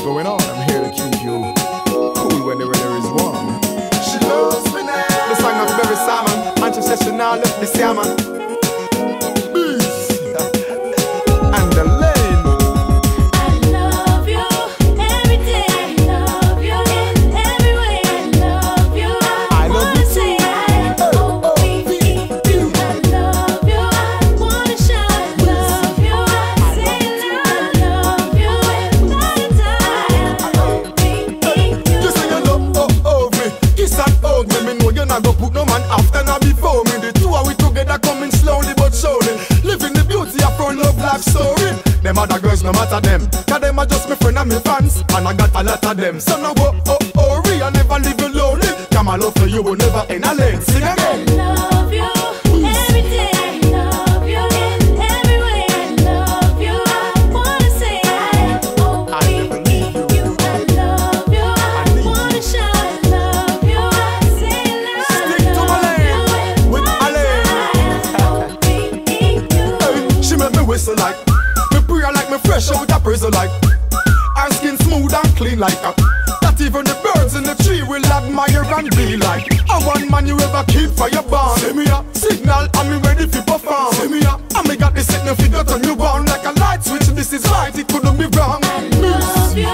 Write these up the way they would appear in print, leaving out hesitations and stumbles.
going on. I'm here to keep you cool when the weather is warm. She loves me now. The song of Berry Salmon, and she says she now left the salmon. And the lane. I love you every day. I love you in every way. I love you. I wanna say I L-O-V-E-U. I love you. I wanna shout I love you. I say I love you without a time. L-O-V-E-U. You say you love me, kiss and hug me. Me know you not go put no man after nor before me. The two of we together coming slowly but surely, living the beauty of our love life story. Them other girls no matter them, cause them are just my friend and my fans, and I got a lot of them. So now worry, I never leave you lonely. Come my love for you will never end a lane. Sing I again. love you every day. I love you in every way. I love you. I wanna say I L-O-V-E-U. I love you. I wanna shout I love you. I say Stick to my lane, with a lane. Hey, she make me whistle like, me prayer like me fresh out of prison like. Her skin smooth and clean like a, that even the birds in the tree will admire and be like. I one man you ever keep for your bond. See me a signal and me ready for perform. See me a, and me got the signal figure turn you on like a light switch. This is right, it couldn't be wrong. I love you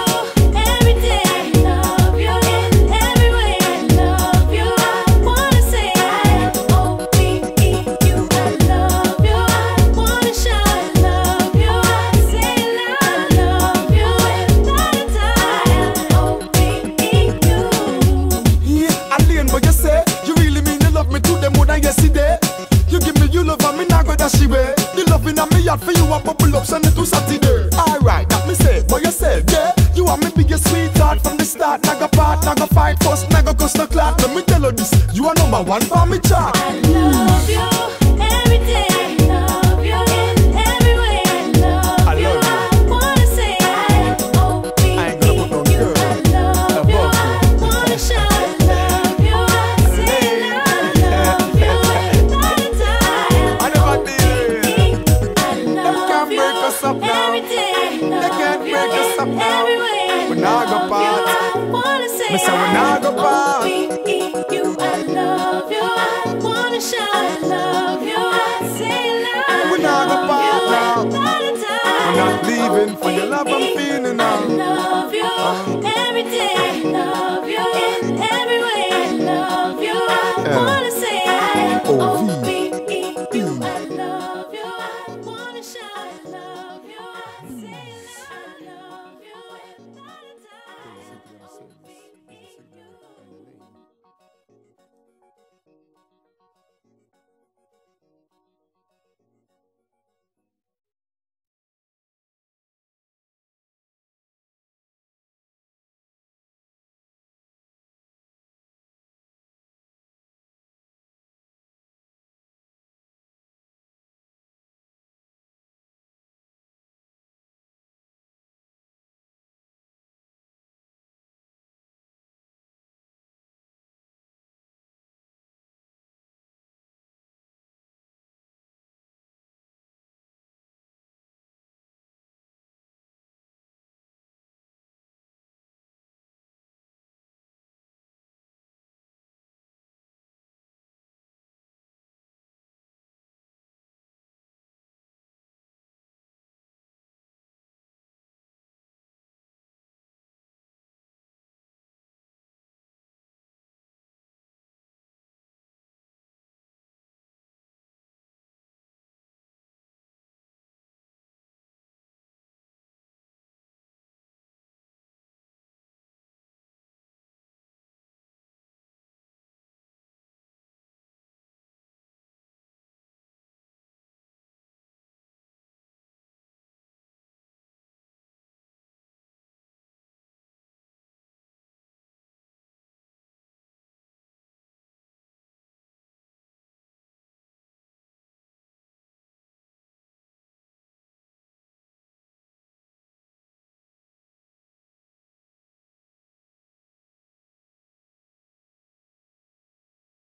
every day. I love you in every way. I love you. I wanna say I L-O-V-E-U. I love you. I wanna shout I love you. I say I love you without a time. L-O-V-E-U. Yeah, Alien, but you say you really mean you love me to them more than yesterday. You give me you love and me not go that she way. The loving and me heart for you a bubble up Sunday to Saturday. Alright, that me say, but you say, yeah. You are me biggest sweetheart from the start. Naga part, naga fight first, naga cost no clock. Let me tell you this, you are number one for me chart. I love you every day. I love you in every way. I love you. I wanna say I L-O-V-E-U. I love you. I wanna shout I love you. I say I love you without a time. I never did. I love can't you break us up now. every day. I They love can't you break us up in now. every way. We not go I love part. you. I wanna say Me say we not go part. I-L-O-V-E-U. I love you. I wanna shout I love you. I say I We not go love part you now. without a time. We're not leaving for your love I'm feeling